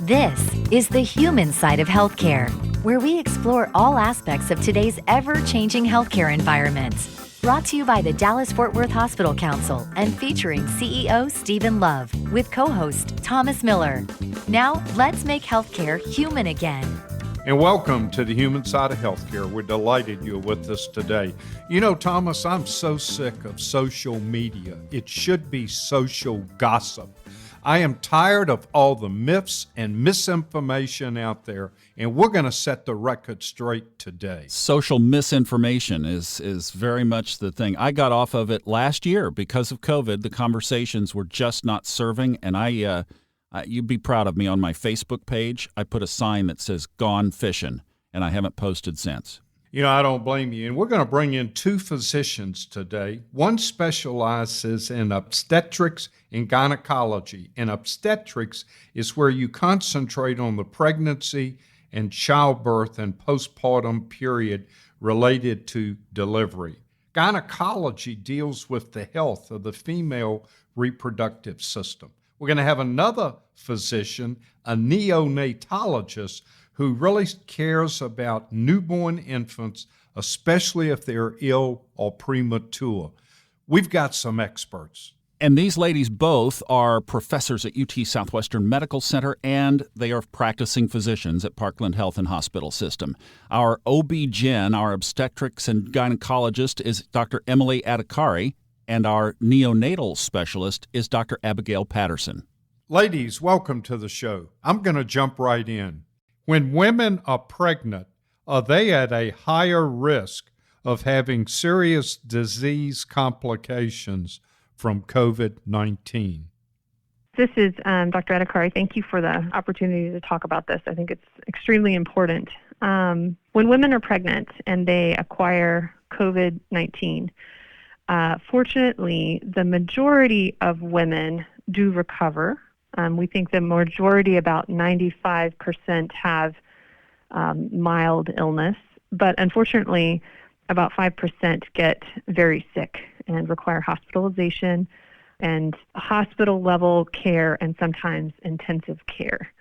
This is the human side of healthcare, where we explore all aspects of today's ever-changing healthcare environment. Brought to you by the Dallas-Fort Worth Hospital Council and featuring CEO Stephen Love with co-host Thomas Miller. Now, let's make healthcare human again. And welcome to the human side of healthcare. We're delighted you're with us today. You know, Thomas, I'm so sick of social media. It should be social gossip. I am tired of all the myths and misinformation out there, and we're going to set the record straight today. Social misinformation is very much the thing. I got off of it last year because of COVID. The conversations were just not serving, and you'd be proud of me. On my Facebook page, I put a sign that says "Gone Fishing," and I haven't posted since. You know, I don't blame you. And we're going to bring in two physicians today. One specializes in obstetrics and gynecology. And obstetrics is where you concentrate on the pregnancy and childbirth and postpartum period related to delivery. Gynecology deals with the health of the female reproductive system. We're going to have another physician, a neonatologist, who really cares about newborn infants, especially if they're ill or premature. We've got some experts. And these ladies both are professors at UT Southwestern Medical Center, and they are practicing physicians at Parkland Health and Hospital System. Our OB-GYN, our obstetrics and gynecologist, is Dr. Emily Adhikari, and our neonatal specialist is Dr. Abigail Patterson. Ladies, welcome to the show. I'm going to jump right in. When women are pregnant, are they at a higher risk of having serious disease complications from COVID-19? This is Dr. Adhikari. Thank you for the opportunity to talk about this. I think it's extremely important. When women are pregnant and they acquire COVID-19, fortunately, the majority of women do recover. We think the majority, about 95%, have mild illness, but unfortunately, about 5% get very sick and require hospitalization and hospital-level care and sometimes intensive care.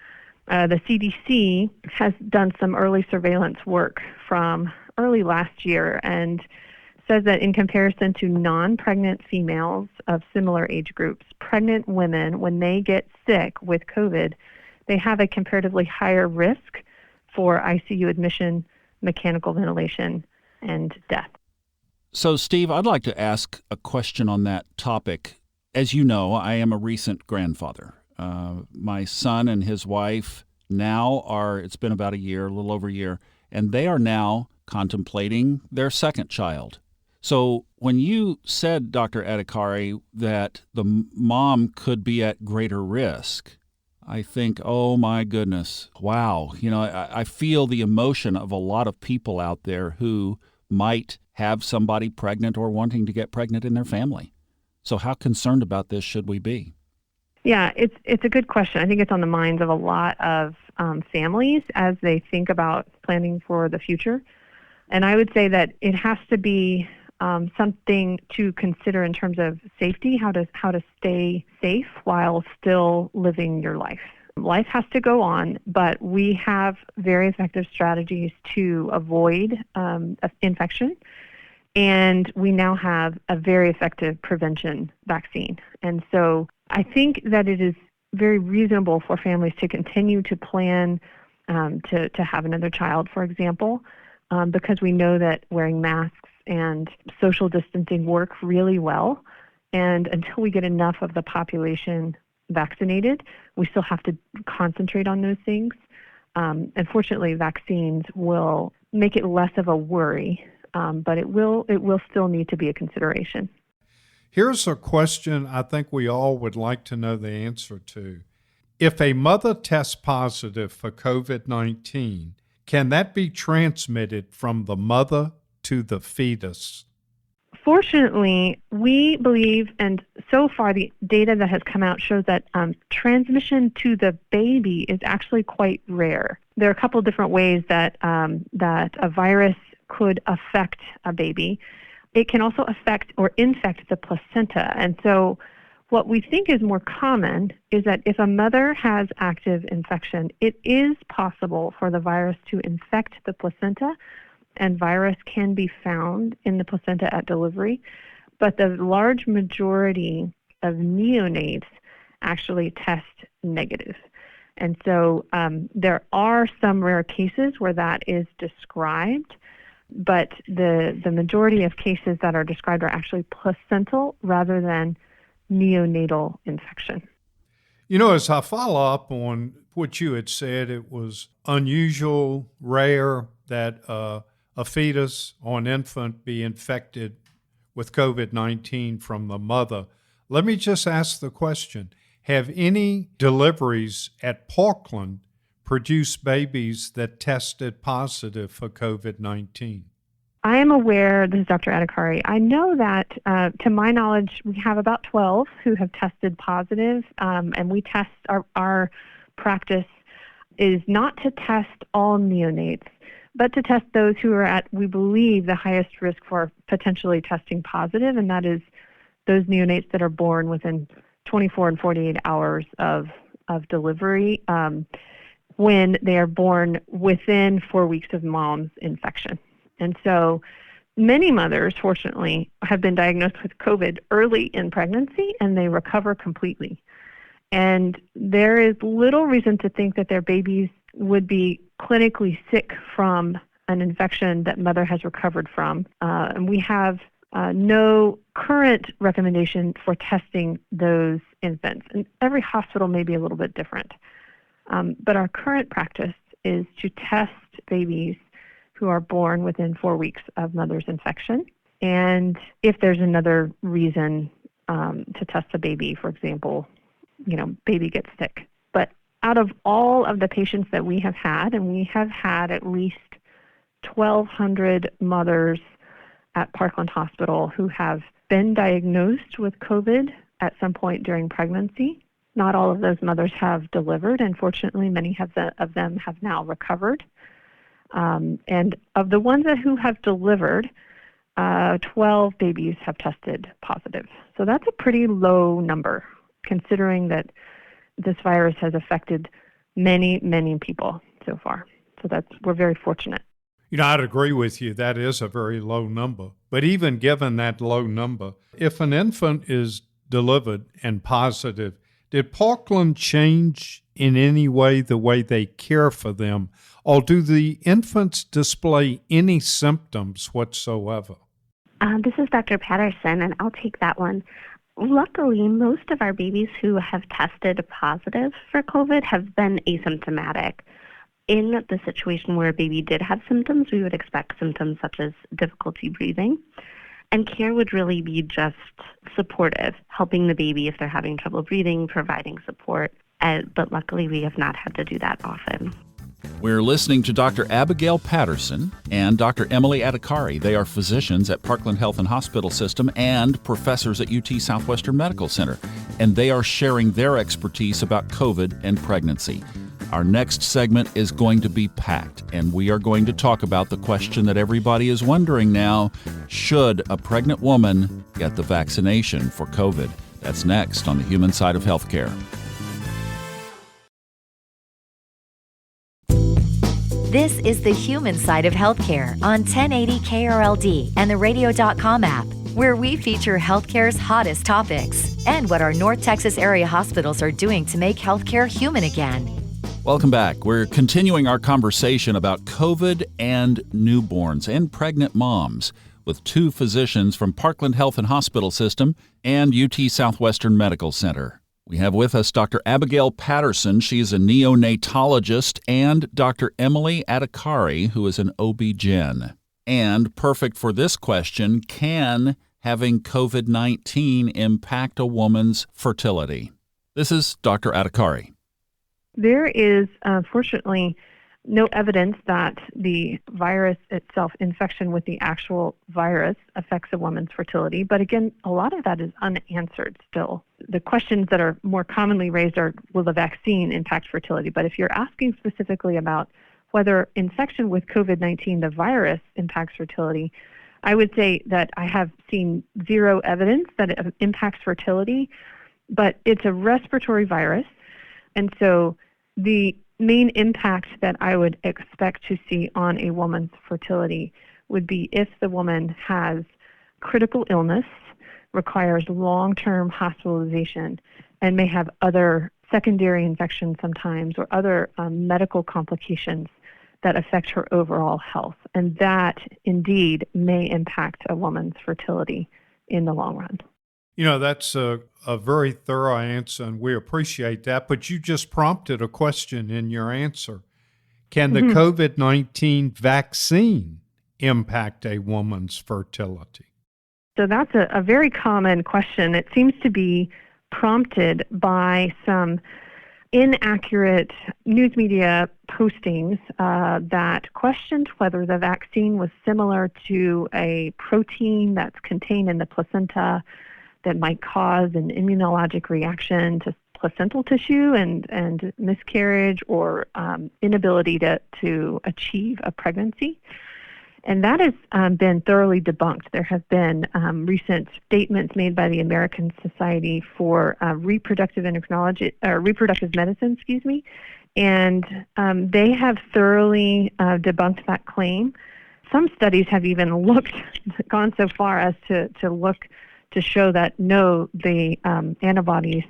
The CDC has done some early surveillance work from early last year and says that in comparison to non-pregnant females of similar age groups, pregnant women, when they get sick with COVID, they have a comparatively higher risk for ICU admission, mechanical ventilation, and death. So, Steve, I'd like to ask a question on that topic. As you know, I am a recent grandfather. My son and his wife it's been about a little over a year, and they are now contemplating their second child. So when you said, Dr. Adhikari, that the mom could be at greater risk, I think, oh my goodness, wow. You know, I feel the emotion of a lot of people out there who might have somebody pregnant or wanting to get pregnant in their family. So how concerned about this should we be? Yeah, it's a good question. I think it's on the minds of a lot of families as they think about planning for the future. And I would say that it has to be something to consider in terms of safety, how to stay safe while still living your life. Life has to go on, but we have very effective strategies to avoid infection, and we now have a very effective prevention vaccine. And so I think that it is very reasonable for families to continue to plan to have another child, for example, because we know that wearing masks and social distancing work really well. And until we get enough of the population vaccinated, we still have to concentrate on those things. Unfortunately, vaccines will make it less of a worry, but it will still need to be a consideration. Here's a question I think we all would like to know the answer to. If a mother tests positive for COVID-19, can that be transmitted from the mother to the fetus? Fortunately, we believe, and so far the data that has come out shows that transmission to the baby is actually quite rare. There are a couple of different ways that a virus could affect a baby. It can also affect or infect the placenta, and so What we think is more common is that if a mother has active infection, it is possible for the virus to infect the placenta, and virus can be found in the placenta at delivery. But the large majority of neonates actually test negative. And so there are some rare cases where that is described, but the majority of cases that are described are actually placental rather than neonatal infection. You know, as I follow up on what you had said, it was unusual, rare that a fetus or an infant be infected with COVID-19 from the mother. Let me just ask the question, have any deliveries at Parkland produced babies that tested positive for COVID-19? I am aware, this is Dr. Adhikari, I know that, to my knowledge, we have about 12 who have tested positive, and we test, our practice is not to test all neonates, but to test those who are at, we believe, the highest risk for potentially testing positive, and that is those neonates that are born within 24 and 48 hours of delivery, when they are born within 4 weeks of mom's infection. And so many mothers, fortunately, have been diagnosed with COVID early in pregnancy, and they recover completely. And there is little reason to think that their babies would be clinically sick from an infection that mother has recovered from. And we have no current recommendation for testing those infants. And every hospital may be a little bit different. But our current practice is to test babies who are born within 4 weeks of mother's infection. And if there's another reason to test a baby, for example, baby gets sick. But out of all of the patients that we have had, and we have had at least 1,200 mothers at Parkland Hospital who have been diagnosed with COVID at some point during pregnancy. Not all of those mothers have delivered, and fortunately many of them have now recovered. And of the ones who have delivered, 12 babies have tested positive. So that's a pretty low number, considering that this virus has affected many, many people so far. So we're very fortunate. I'd agree with you. That is a very low number. But even given that low number, if an infant is delivered and positive, did Parkland change in any way the way they care for them, or do the infants display any symptoms whatsoever? This is Dr. Patterson, and I'll take that one. Luckily, most of our babies who have tested positive for COVID have been asymptomatic. In the situation where a baby did have symptoms, we would expect symptoms such as difficulty breathing. And care would really be just supportive, helping the baby if they're having trouble breathing, providing support. But luckily, we have not had to do that often. We're listening to Dr. Abigail Patterson and Dr. Emily Adhikari. They are physicians at Parkland Health and Hospital System and professors at UT Southwestern Medical Center. And they are sharing their expertise about COVID and pregnancy. Our next segment is going to be packed, and we are going to talk about the question that everybody is wondering now: should a pregnant woman get the vaccination for COVID? That's next on the Human Side of Healthcare. This is the Human Side of Healthcare on 1080 KRLD and the radio.com app, where we feature healthcare's hottest topics and what our North Texas area hospitals are doing to make healthcare human again. Welcome back. We're continuing our conversation about COVID and newborns and pregnant moms with two physicians from Parkland Health and Hospital System and UT Southwestern Medical Center. We have with us Dr. Abigail Patterson. She's a neonatologist, and Dr. Emily Adhikari, who is an OB-GYN. And perfect for this question, can having COVID-19 impact a woman's fertility? This is Dr. Adhikari. There is, fortunately, no evidence that the virus itself, infection with the actual virus, affects a woman's fertility. But again, a lot of that is unanswered still. The questions that are more commonly raised are, will the vaccine impact fertility? But if you're asking specifically about whether infection with COVID-19, the virus, impacts fertility, I would say that I have seen zero evidence that it impacts fertility. but it's a respiratory virus. And so the main impact that I would expect to see on a woman's fertility would be if the woman has critical illness, requires long-term hospitalization, and may have other secondary infections sometimes or other medical complications that affect her overall health. And that indeed may impact a woman's fertility in the long run. You know, that's a very thorough answer, and we appreciate that. But you just prompted a question in your answer. Can the COVID-19 vaccine impact a woman's fertility? So that's a very common question. It seems to be prompted by some inaccurate news media postings that questioned whether the vaccine was similar to a protein that's contained in the placenta that might cause an immunologic reaction to placental tissue and miscarriage or inability to achieve a pregnancy. And that has been thoroughly debunked. There have been recent statements made by the American Society for Reproductive Medicine, and they have thoroughly debunked that claim. Some studies have even gone so far as to look to show that no, the antibodies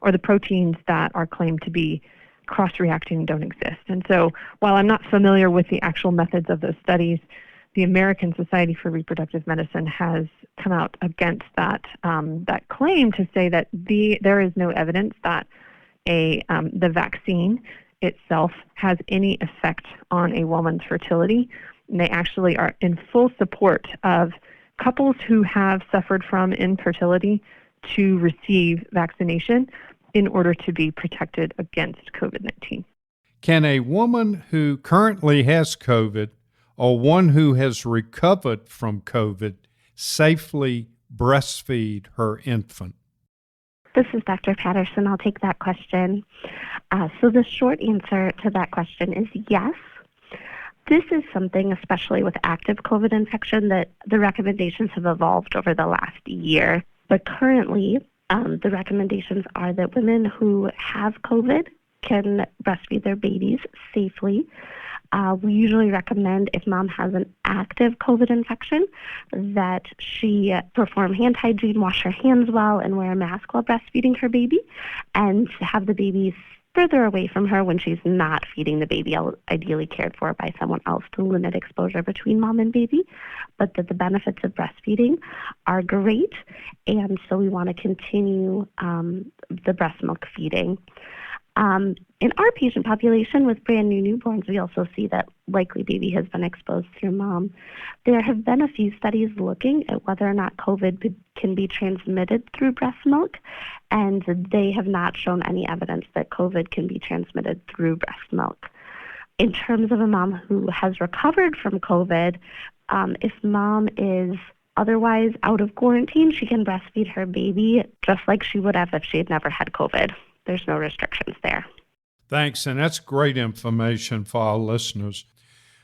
or the proteins that are claimed to be cross-reacting don't exist. And so while I'm not familiar with the actual methods of those studies, the American Society for Reproductive Medicine has come out against that claim to say that there is no evidence that the vaccine itself has any effect on a woman's fertility. And they actually are in full support of couples who have suffered from infertility to receive vaccination in order to be protected against COVID-19. Can a woman who currently has COVID or one who has recovered from COVID safely breastfeed her infant? This is Dr. Patterson. I'll take that question. So the short answer to that question is yes. This is something, especially with active COVID infection, that the recommendations have evolved over the last year. But currently, the recommendations are that women who have COVID can breastfeed their babies safely. We usually recommend, if mom has an active COVID infection, that she perform hand hygiene, wash her hands well, and wear a mask while breastfeeding her baby, and have the baby further away from her when she's not feeding the baby, ideally cared for by someone else to limit exposure between mom and baby, but that the benefits of breastfeeding are great, and so we want to continue the breast milk feeding. In our patient population with brand new newborns, we also see that likely baby has been exposed through mom. There have been a few studies looking at whether or not COVID can be transmitted through breast milk, and they have not shown any evidence that COVID can be transmitted through breast milk. In terms of a mom who has recovered from COVID, if mom is otherwise out of quarantine, she can breastfeed her baby just like she would have if she had never had COVID. There's no restrictions there. Thanks, and that's great information for our listeners.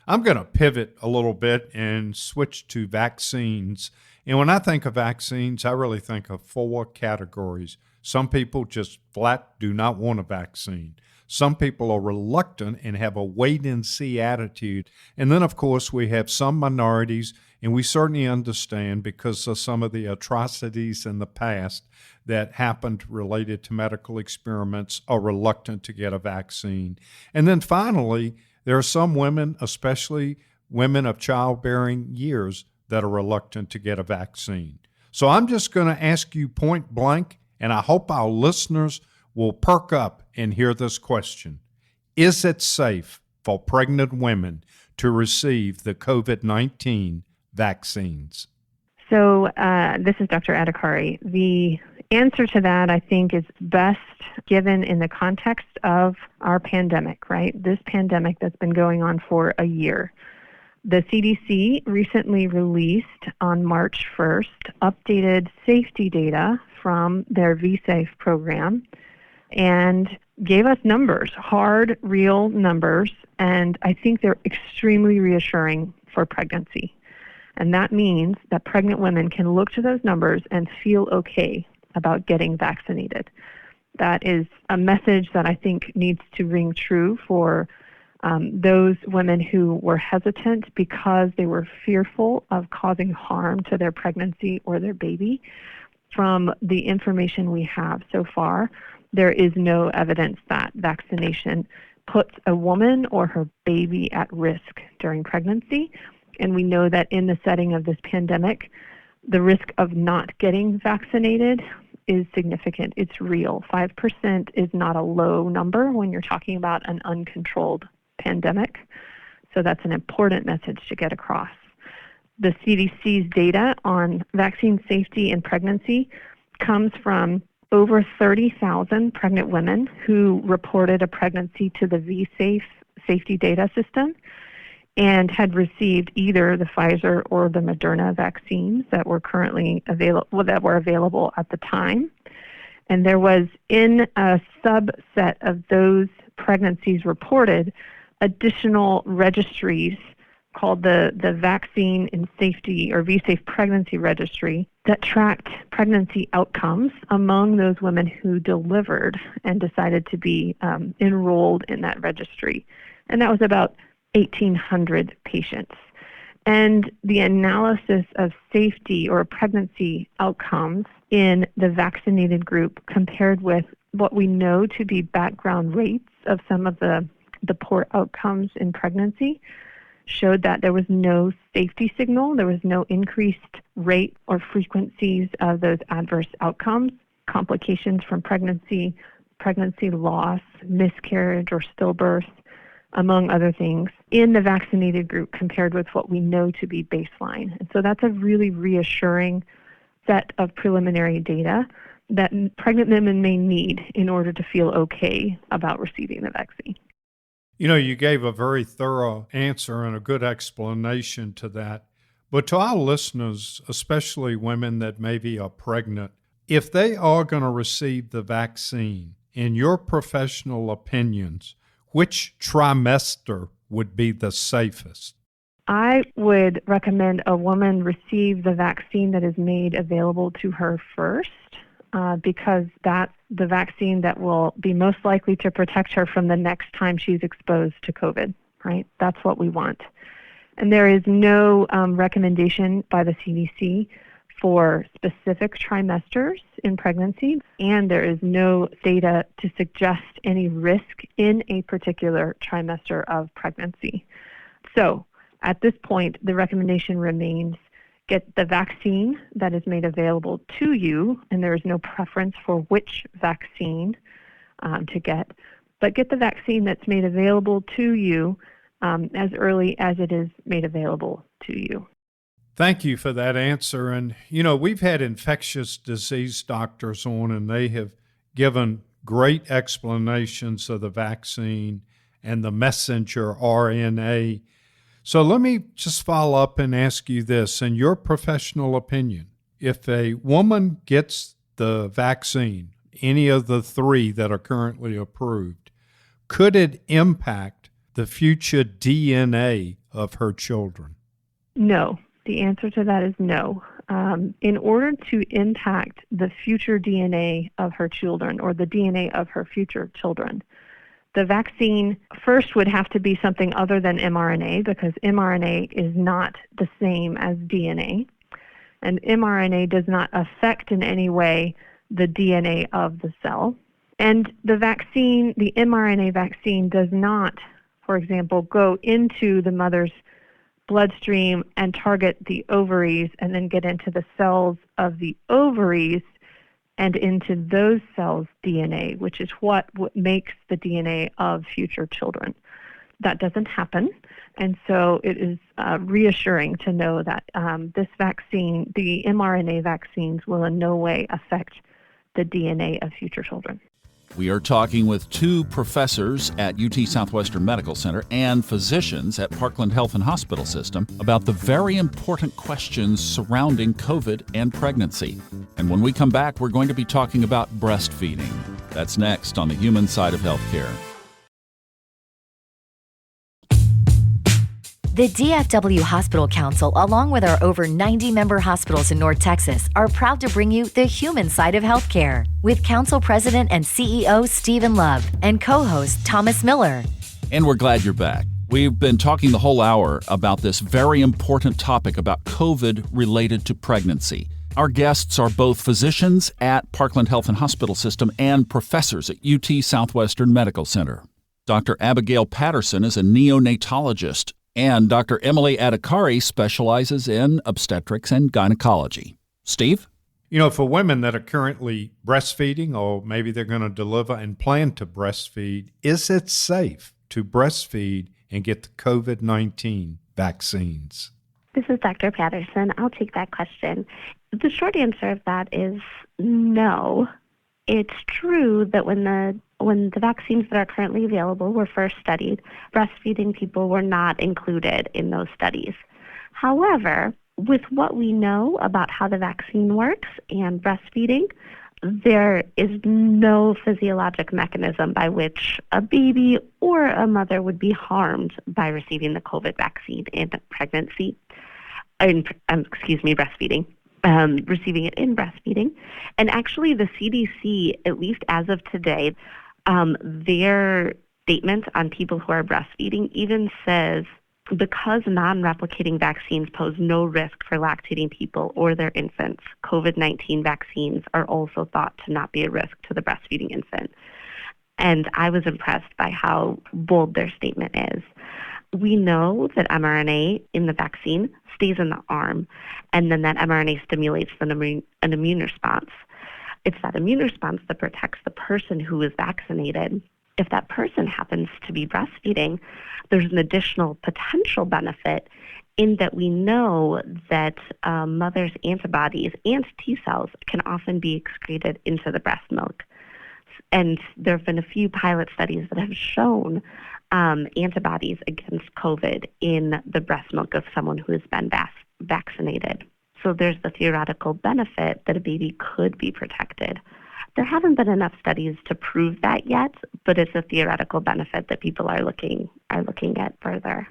I'm going to pivot a little bit and switch to vaccines. And when I think of vaccines, I really think of 4 categories. Some people just flat do not want a vaccine. Some people are reluctant and have a wait-and-see attitude. And then, of course, we have some minorities, and we certainly understand because of some of the atrocities in the past that happened related to medical experiments, are reluctant to get a vaccine. And then finally, there are some women, especially women of childbearing years, that are reluctant to get a vaccine. So I'm just going to ask you point blank, and I hope our listeners will perk up and hear this question. Is it safe for pregnant women to receive the COVID-19 vaccines? So this is Dr. Adhikari. The answer to that, I think, is best given in the context of our pandemic, right? This pandemic that's been going on for a year. The CDC recently released on March 1st updated safety data from their VSafe program and gave us numbers, hard, real numbers, and I think they're extremely reassuring for pregnancy. And that means that pregnant women can look to those numbers and feel okay about getting vaccinated. That is a message that I think needs to ring true for those women who were hesitant because they were fearful of causing harm to their pregnancy or their baby. From the information we have so far, there is no evidence that vaccination puts a woman or her baby at risk during pregnancy. And we know that in the setting of this pandemic, the risk of not getting vaccinated is significant. It's real. 5% is not a low number when you're talking about an uncontrolled pandemic. So that's an important message to get across. The CDC's data on vaccine safety in pregnancy comes from over 30,000 pregnant women who reported a pregnancy to the vSafe safety data system and had received either the Pfizer or the Moderna vaccines that were currently available at the time. And there was, in a subset of those pregnancies reported, additional registries called the Vaccine and Safety or vSafe Pregnancy Registry that tracked pregnancy outcomes among those women who delivered and decided to be enrolled in that registry. And that was about 1,800 patients. And the analysis of safety or pregnancy outcomes in the vaccinated group compared with what we know to be background rates of some of the poor outcomes in pregnancy showed that there was no safety signal, there was no increased rate or frequencies of those adverse outcomes, complications from pregnancy, pregnancy loss, miscarriage or stillbirth, among other things, in the vaccinated group compared with what we know to be baseline. And so that's a really reassuring set of preliminary data that pregnant women may need in order to feel okay about receiving the vaccine. You know, you gave a very thorough answer and a good explanation to that. But to our listeners, especially women that maybe are pregnant, if they are going to receive the vaccine, in your professional opinions, which trimester would be the safest? I would recommend a woman receive the vaccine that is made available to her first, because that's the vaccine that will be most likely to protect her from the next time she's exposed to COVID, right? That's what we want. And there is no recommendation by the CDC for specific trimesters in pregnancy, and there is no data to suggest any risk in a particular trimester of pregnancy. So at this point, the recommendation remains get the vaccine that is made available to you, and there is no preference for which vaccine to get, but get the vaccine that's made available to you as early as it is made available to you. Thank you for that answer. And, you know, we've had infectious disease doctors on, and they have given great explanations of the vaccine and the messenger RNA. So let me just follow up and ask you this. In your professional opinion, if a woman gets the vaccine, any of the three that are currently approved, could it impact the future DNA of her children? No. The answer to that is no. In order to impact the future DNA of her children or the DNA of her future children, the vaccine first would have to be something other than mRNA, because mRNA is not the same as DNA. And mRNA does not affect in any way the DNA of the cell. And the vaccine, the mRNA vaccine, does not, for example, go into the mother's bloodstream and target the ovaries and then get into the cells of the ovaries and into those cells' DNA, which is what makes the DNA of future children. That doesn't happen. And so it is reassuring to know that this vaccine, the mRNA vaccines, will in no way affect the DNA of future children. We are talking with two professors at UT Southwestern Medical Center and physicians at Parkland Health and Hospital System about the very important questions surrounding COVID and pregnancy. And when we come back, we're going to be talking about breastfeeding. That's next on the human side of healthcare. The DFW Hospital Council, along with our over 90 member hospitals in North Texas, are proud to bring you the human side of healthcare with Council President and CEO Stephen Love and co-host Thomas Miller. And we're glad you're back. We've been talking the whole hour about this very important topic about COVID related to pregnancy. Our guests are both physicians at Parkland Health and Hospital System and professors at UT Southwestern Medical Center. Dr. Abigail Patterson is a neonatologist, and Dr. Emily Adhikari specializes in obstetrics and gynecology. Steve? You know, for women that are currently breastfeeding or maybe they're going to deliver and plan to breastfeed, is it safe to breastfeed and get the COVID-19 vaccines? This is Dr. Patterson. I'll take that question. The short answer of that is no. It's true that when the vaccines that are currently available were first studied, breastfeeding people were not included in those studies. However, with what we know about how the vaccine works and breastfeeding, there is no physiologic mechanism by which a baby or a mother would be harmed by receiving the COVID vaccine in pregnancy, breastfeeding, receiving it in breastfeeding. And actually the CDC, at least as of today, their statement on people who are breastfeeding even says, because non-replicating vaccines pose no risk for lactating people or their infants, COVID-19 vaccines are also thought to not be a risk to the breastfeeding infant. And I was impressed by how bold their statement is. We know that mRNA in the vaccine stays in the arm, and then that mRNA stimulates an immune response. It's that immune response that protects the person who is vaccinated. If that person happens to be breastfeeding, there's an additional potential benefit in that we know that mother's antibodies and T cells can often be excreted into the breast milk. And there have been a few pilot studies that have shown antibodies against COVID in the breast milk of someone who has been vaccinated. So there's the theoretical benefit that a baby could be protected. There haven't been enough studies to prove that yet, but it's a theoretical benefit that people are looking at further.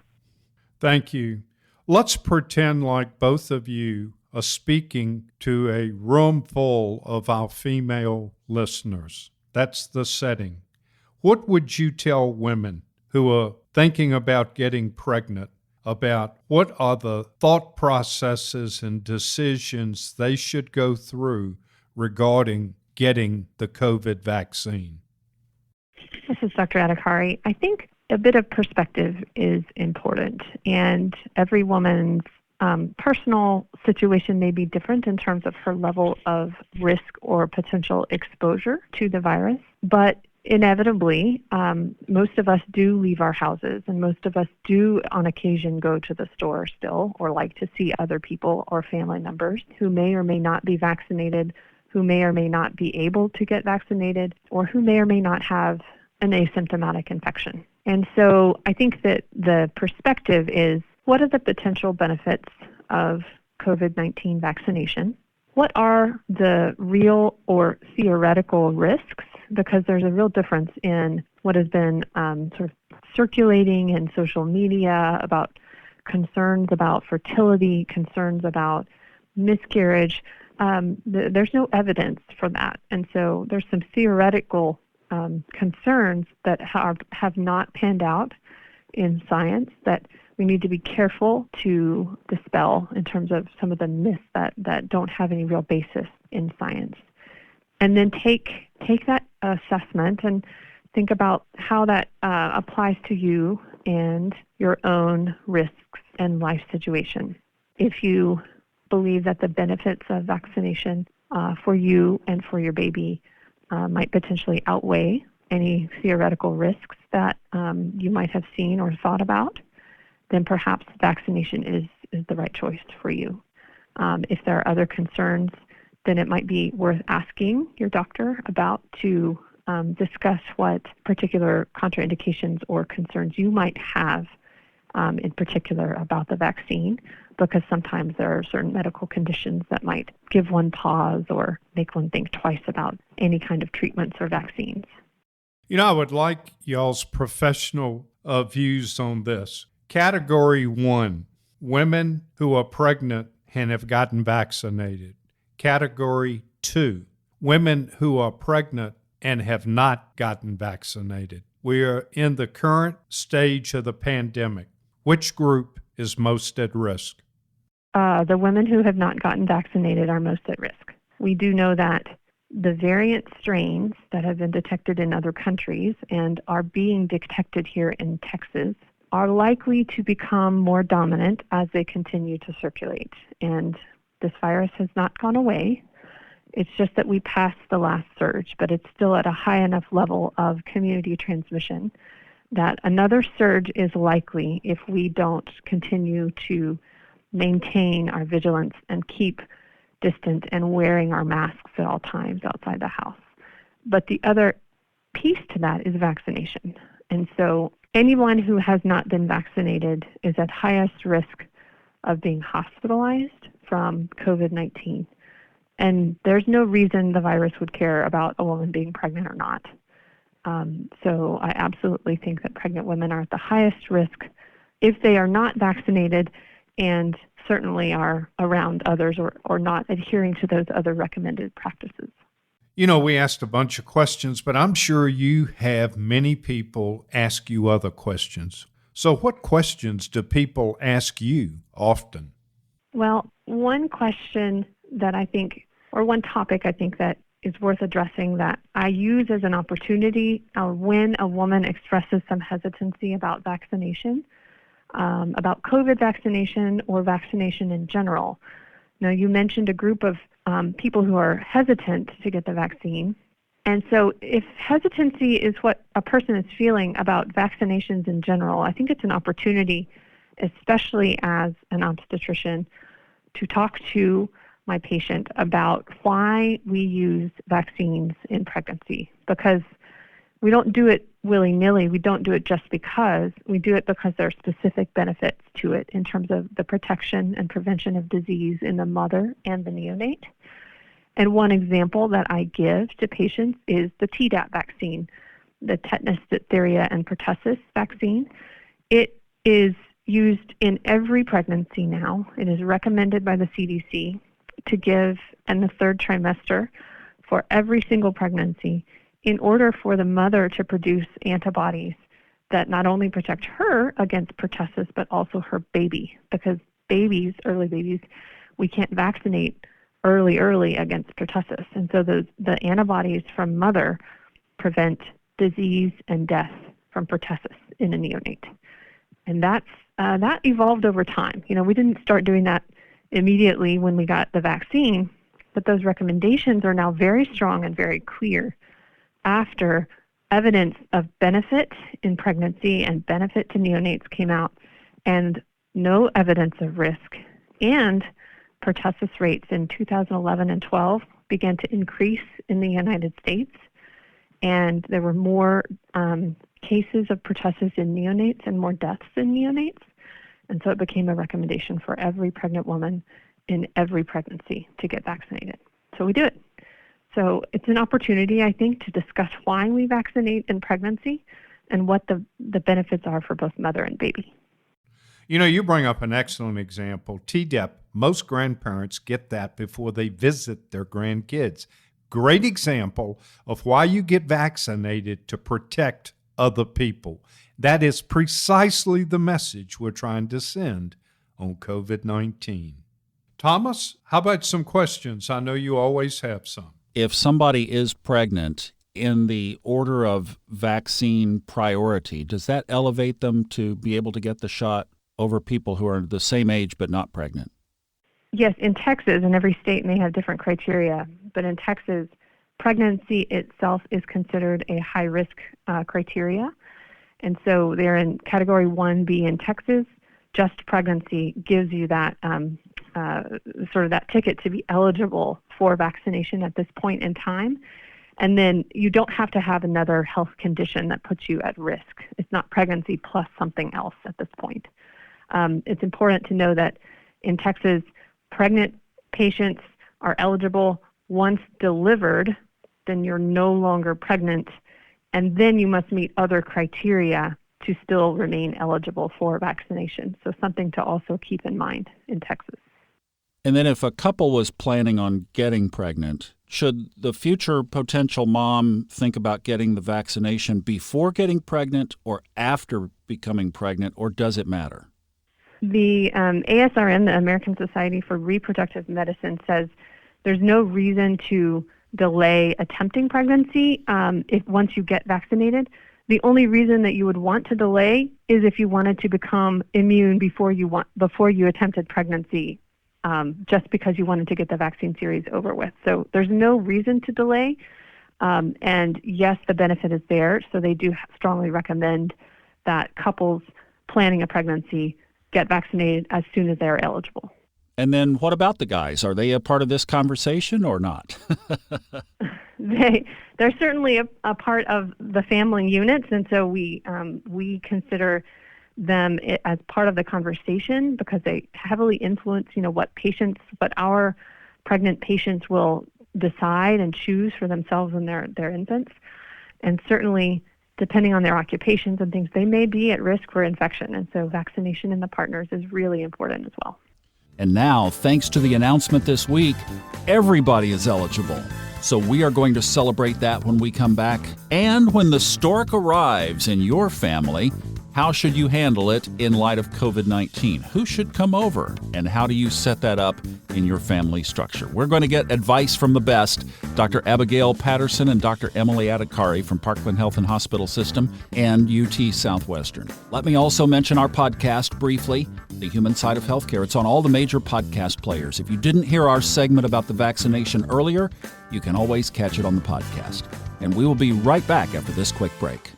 Thank you. Let's pretend like both of you are speaking to a room full of our female listeners. That's the setting. What would you tell women who are thinking about getting pregnant about what are the thought processes and decisions they should go through regarding getting the COVID vaccine? This is Dr. Adhikari. I think a bit of perspective is important, and every woman's personal situation may be different in terms of her level of risk or potential exposure to the virus, but inevitably, most of us do leave our houses, and most of us do on occasion go to the store still, or like to see other people or family members who may or may not be vaccinated, who may or may not be able to get vaccinated, or who may or may not have an asymptomatic infection. And so I think that the perspective is, what are the potential benefits of COVID-19 vaccination? What are the real or theoretical risks? Because there's a real difference in what has been sort of circulating in social media about concerns about fertility, concerns about miscarriage. There's no evidence for that. And so there's some theoretical concerns that have not panned out in science that we need to be careful to dispel in terms of some of the myths that don't have any real basis in science. And then take that assessment and think about how that applies to you and your own risks and life situation. If you believe that the benefits of vaccination for you and for your baby might potentially outweigh any theoretical risks that you might have seen or thought about, then perhaps vaccination is the right choice for you. If there are other concerns, then it might be worth asking your doctor about to discuss what particular contraindications or concerns you might have in particular about the vaccine, because sometimes there are certain medical conditions that might give one pause or make one think twice about any kind of treatments or vaccines. You know, I would like y'all's professional views on this. Category 1, women who are pregnant and have gotten vaccinated. Category 2, women who are pregnant and have not gotten vaccinated. We are in the current stage of the pandemic. Which group is most at risk? The women who have not gotten vaccinated are most at risk. We do know that the variant strains that have been detected in other countries and are being detected here in Texas are likely to become more dominant as they continue to circulate. And this virus has not gone away. It's just that we passed the last surge, but it's still at a high enough level of community transmission that another surge is likely if we don't continue to maintain our vigilance and keep distance and wearing our masks at all times outside the house. But the other piece to that is vaccination. And so anyone who has not been vaccinated is at highest risk of being hospitalized from COVID-19. And there's no reason the virus would care about a woman being pregnant or not. So I absolutely think that pregnant women are at the highest risk if they are not vaccinated and certainly are around others or not adhering to those other recommended practices. You know, we asked a bunch of questions, but I'm sure you have many people ask you other questions. So what questions do people ask you often? Well, one question that I think, or one topic I think that is worth addressing that I use as an opportunity when a woman expresses some hesitancy about vaccination, about COVID vaccination or vaccination in general. Now, you mentioned a group of people who are hesitant to get the vaccine. And so if hesitancy is what a person is feeling about vaccinations in general, I think it's an opportunity, especially as an obstetrician, to talk to my patient about why we use vaccines in pregnancy, because we don't do it willy-nilly. We don't do it just because. We do it because there are specific benefits to it in terms of the protection and prevention of disease in the mother and the neonate. And one example that I give to patients is the Tdap vaccine, the Tetanus, Diphtheria, and Pertussis vaccine. It is used in every pregnancy now. It is recommended by the CDC to give in the third trimester for every single pregnancy in order for the mother to produce antibodies that not only protect her against pertussis, but also her baby. Because babies, early babies, we can't vaccinate early against pertussis. And so the antibodies from mother prevent disease and death from pertussis in a neonate. And that evolved over time. You know, we didn't start doing that immediately when we got the vaccine, but those recommendations are now very strong and very clear after evidence of benefit in pregnancy and benefit to neonates came out and no evidence of risk. And pertussis rates in 2011 and 12 began to increase in the United States, and there were more cases of pertussis in neonates and more deaths in neonates. And so it became a recommendation for every pregnant woman in every pregnancy to get vaccinated. So we do it. So it's an opportunity, I think, to discuss why we vaccinate in pregnancy and what the benefits are for both mother and baby. You know, you bring up an excellent example. Tdap, most grandparents get that before they visit their grandkids. Great example of why you get vaccinated to protect other people. That is precisely the message we're trying to send on COVID-19. Thomas, how about some questions? I know you always have some. If somebody is pregnant, in the order of vaccine priority, does that elevate them to be able to get the shot over people who are the same age but not pregnant? Yes, in Texas, and every state may have different criteria, but in Texas, pregnancy itself is considered a high-risk criteria. And so they're in Category 1B in Texas. Just pregnancy gives you that sort of that ticket to be eligible for vaccination at this point in time. And then you don't have to have another health condition that puts you at risk. It's not pregnancy plus something else at this point. It's important to know that in Texas, pregnant patients are eligible once delivered, then you're no longer pregnant, and then you must meet other criteria to still remain eligible for vaccination. So something to also keep in mind in Texas. And then if a couple was planning on getting pregnant, should the future potential mom think about getting the vaccination before getting pregnant or after becoming pregnant, or does it matter? The ASRM, the American Society for Reproductive Medicine, says there's no reason to delay attempting pregnancy if once you get vaccinated. The only reason that you would want to delay is if you wanted to become immune before you attempted pregnancy, just because you wanted to get the vaccine series over with. So there's no reason to delay. And yes, the benefit is there. So they do strongly recommend that couples planning a pregnancy get vaccinated as soon as they're eligible. And then what about the guys? Are they a part of this conversation or not? They're certainly a part of the family units, and so we consider them as part of the conversation because they heavily influence, what our pregnant patients will decide and choose for themselves and their infants. And certainly, depending on their occupations and things, they may be at risk for infection. And so vaccination in the partners is really important as well. And now, thanks to the announcement this week, everybody is eligible. So we are going to celebrate that when we come back. And when the stork arrives in your family, how should you handle it in light of COVID-19? Who should come over? And how do you set that up in your family structure? We're going to get advice from the best, Dr. Abigail Patterson and Dr. Emily Adhikari from Parkland Health and Hospital System and UT Southwestern. Let me also mention our podcast briefly, The Human Side of Healthcare. It's on all the major podcast players. If you didn't hear our segment about the vaccination earlier, you can always catch it on the podcast. And we will be right back after this quick break.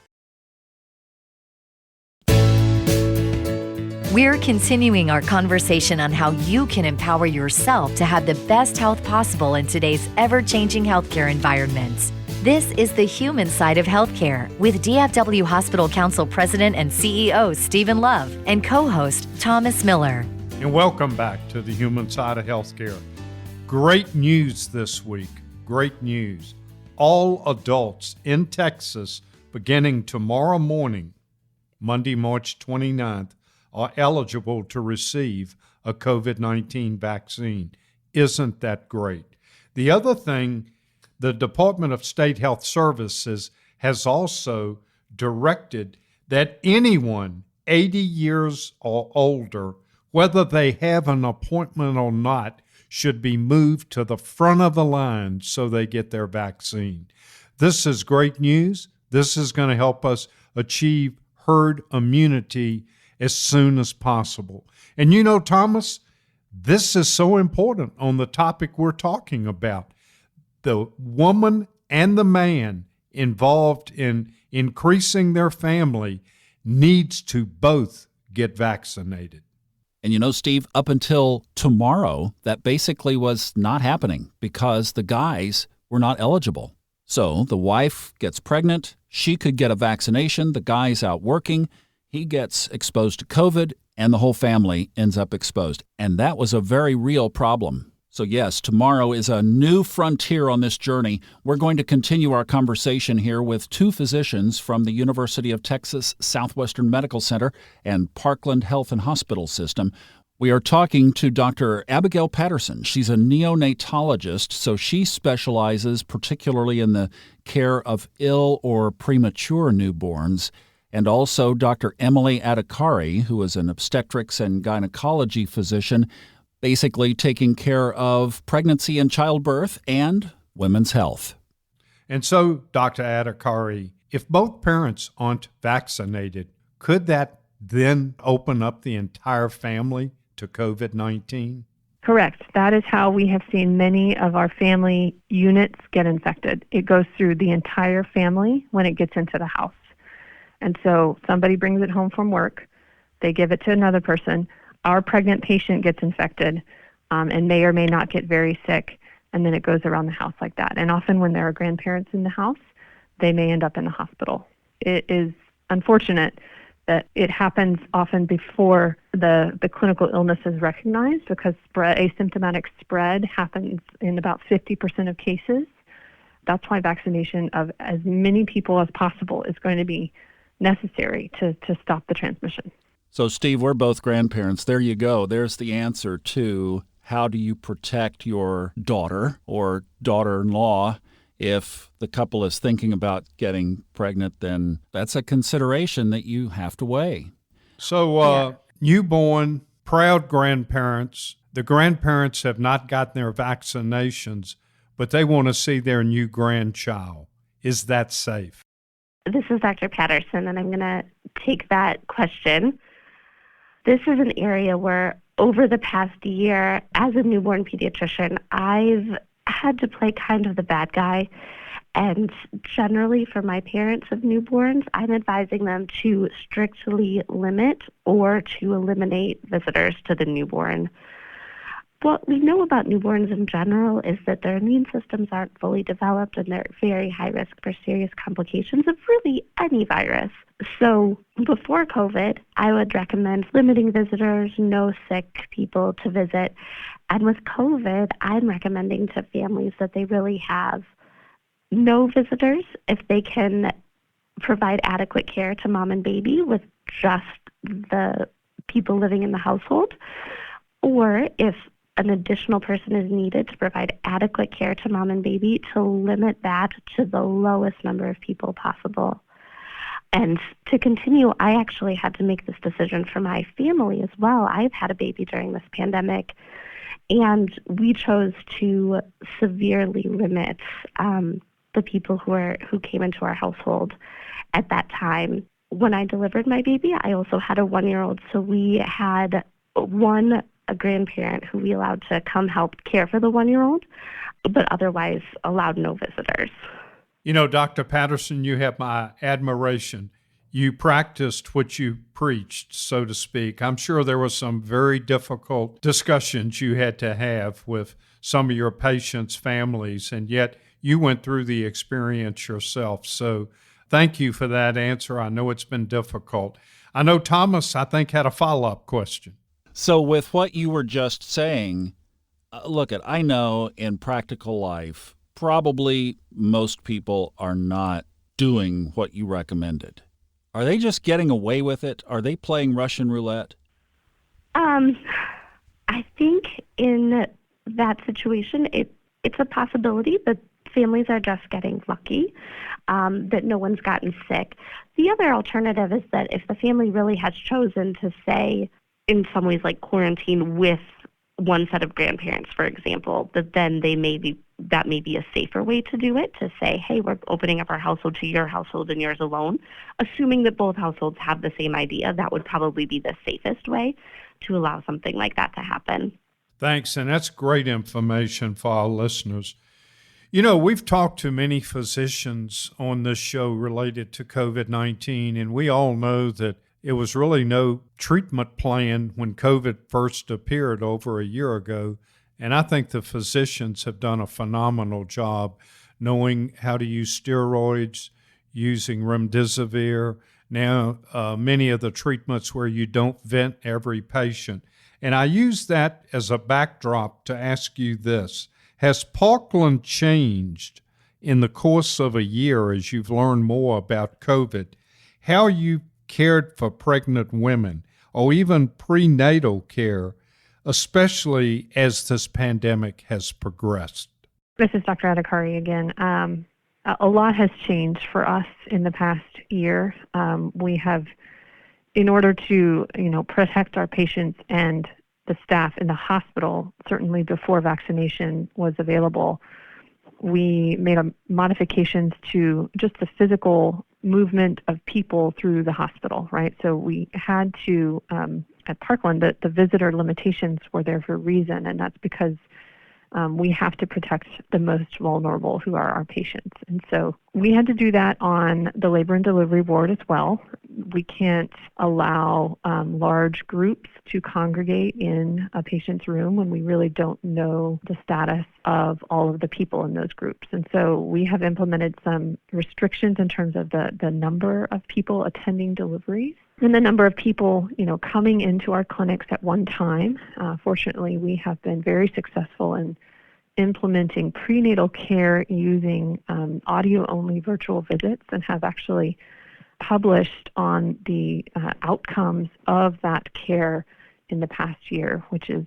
We're continuing our conversation on how you can empower yourself to have the best health possible in today's ever-changing healthcare environment. This is the human side of healthcare with DFW Hospital Council President and CEO Stephen Love and co-host Thomas Miller. And welcome back to the human side of healthcare. Great news this week. Great news. All adults in Texas beginning tomorrow morning, Monday, March 29th, are eligible to receive a COVID-19 vaccine. Isn't that great? The other thing, the Department of State Health Services has also directed that anyone 80 years or older, whether they have an appointment or not, should be moved to the front of the line so they get their vaccine. This is great news. This is going to help us achieve herd immunity as soon as possible. And Thomas, this is so important on the topic we're talking about. The woman and the man involved in increasing their family needs to both get vaccinated. And Steve, up until tomorrow, that basically was not happening because the guys were not eligible. So the wife gets pregnant, she could get a vaccination, the guy's out working, he gets exposed to COVID, and the whole family ends up exposed. And that was a very real problem. So yes, tomorrow is a new frontier on this journey. We're going to continue our conversation here with two physicians from the University of Texas Southwestern Medical Center and Parkland Health and Hospital System. We are talking to Dr. Abigail Patterson. She's a neonatologist, so she specializes particularly in the care of ill or premature newborns. And also Dr. Emily Adhikari, who is an obstetrics and gynecology physician, basically taking care of pregnancy and childbirth and women's health. And so, Dr. Adhikari, if both parents aren't vaccinated, could that then open up the entire family to COVID-19? Correct. That is how we have seen many of our family units get infected. It goes through the entire family when it gets into the house. And so somebody brings it home from work, they give it to another person, our pregnant patient gets infected and may or may not get very sick, and then it goes around the house like that. And often when there are grandparents in the house, they may end up in the hospital. It is unfortunate that it happens often before the clinical illness is recognized because asymptomatic spread happens in about 50% of cases. That's why vaccination of as many people as possible is going to be necessary to stop the transmission. So, Steve, we're both grandparents. There you go. There's the answer to how do you protect your daughter or daughter-in-law. If the couple is thinking about getting pregnant, then that's a consideration that you have to weigh. So, newborn, proud grandparents, the grandparents have not gotten their vaccinations, but they want to see their new grandchild. Is that safe? This is Dr. Patterson, and I'm going to take that question. This is an area where over the past year, as a newborn pediatrician, I've had to play kind of the bad guy. And generally for my parents of newborns, I'm advising them to strictly limit or to eliminate visitors to the newborn. What we know about newborns in general is that their immune systems aren't fully developed and they're at very high risk for serious complications of really any virus. So before COVID, I would recommend limiting visitors, no sick people to visit. And with COVID, I'm recommending to families that they really have no visitors if they can provide adequate care to mom and baby with just the people living in the household, or if an additional person is needed to provide adequate care to mom and baby, to limit that to the lowest number of people possible. And to continue, I actually had to make this decision for my family as well. I've had a baby during this pandemic, and we chose to severely limit the people who came into our household at that time. When I delivered my baby, I also had a 1-year-old, so we had a grandparent who we allowed to come help care for the 1-year-old, but otherwise allowed no visitors. You know, Dr. Patterson, you have my admiration. You practiced what you preached, so to speak. I'm sure there were some very difficult discussions you had to have with some of your patients' families, and yet you went through the experience yourself. So thank you for that answer. I know it's been difficult. I know Thomas, I think, had a follow-up question. So with what you were just saying, I know in practical life, probably most people are not doing what you recommended. Are they just getting away with it? Are they playing Russian roulette? I think in that situation, it's a possibility that families are just getting lucky, that no one's gotten sick. The other alternative is that if the family really has chosen to say, in some ways like quarantine with one set of grandparents, for example, that may be a safer way to do it, to say, hey, we're opening up our household to your household and yours alone. Assuming that both households have the same idea, that would probably be the safest way to allow something like that to happen. Thanks, and that's great information for our listeners. You know, we've talked to many physicians on this show related to COVID-19, and we all know that it was really no treatment plan when COVID first appeared over a year ago. And I think the physicians have done a phenomenal job knowing how to use steroids, using remdesivir, now many of the treatments where you don't vent every patient. And I use that as a backdrop to ask you this. Has Parkland changed in the course of a year as you've learned more about COVID? How you cared for pregnant women or even prenatal care, especially as this pandemic has progressed? This is Dr. Adhikari again. A lot has changed for us in the past year. We have, in order to protect our patients and the staff in the hospital, certainly before vaccination was available, we made modifications to just the physical movement of people through the hospital, right? So we had to, at Parkland, the visitor limitations were there for a reason, and that's because we have to protect the most vulnerable, who are our patients. And so we had to do that on the labor and delivery ward as well. We can't allow large groups to congregate in a patient's room when we really don't know the status of all of the people in those groups. And so we have implemented some restrictions in terms of the number of people attending deliveries and the number of people, coming into our clinics at one time. Fortunately, we have been very successful in implementing prenatal care using audio-only virtual visits and have actually published on the outcomes of that care in the past year, which is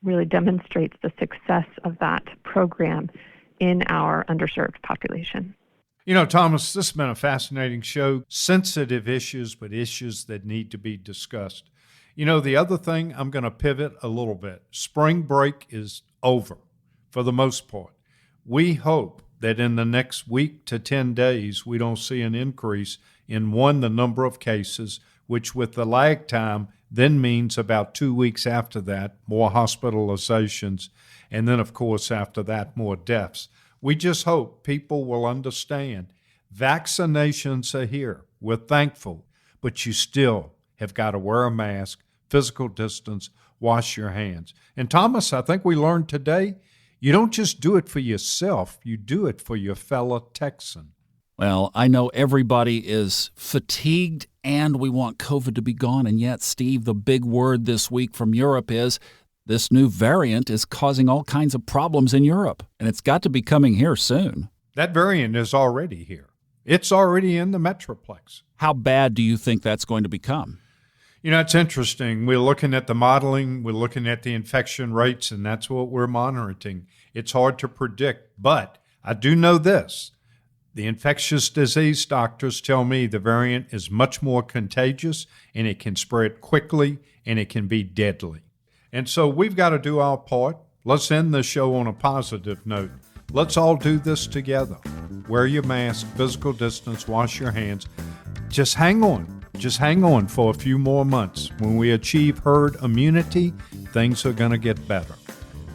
really demonstrates the success of that program in our underserved population. You know, Thomas, this has been a fascinating show. Sensitive issues, but issues that need to be discussed. You know, the other thing, I'm going to pivot a little bit. Spring break is over for the most part. We hope that in the next week to 10 days, we don't see an increase in, one, the number of cases, which with the lag time then means about 2 weeks after that, more hospitalizations, and then, of course, after that, more deaths. We just hope people will understand vaccinations are here. We're thankful, but you still have got to wear a mask, physical distance, wash your hands. And Thomas, I think we learned today, you don't just do it for yourself, you do it for your fellow Texan. Well, I know everybody is fatigued and we want COVID to be gone. And yet, Steve, the big word this week from Europe is this new variant is causing all kinds of problems in Europe. And it's got to be coming here soon. That variant is already here. It's already in the Metroplex. How bad do you think that's going to become? You know, it's interesting. We're looking at the modeling, we're looking at the infection rates, and that's what we're monitoring. It's hard to predict, but I do know this. The infectious disease doctors tell me the variant is much more contagious, and it can spread quickly, and it can be deadly. And so we've got to do our part. Let's end the show on a positive note. Let's all do this together. Wear your mask, physical distance, wash your hands. Just hang on. Just hang on for a few more months. When we achieve herd immunity, things are going to get better.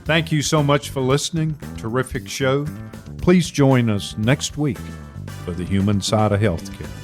Thank you so much for listening. Terrific show. Please join us next week for the human side of healthcare.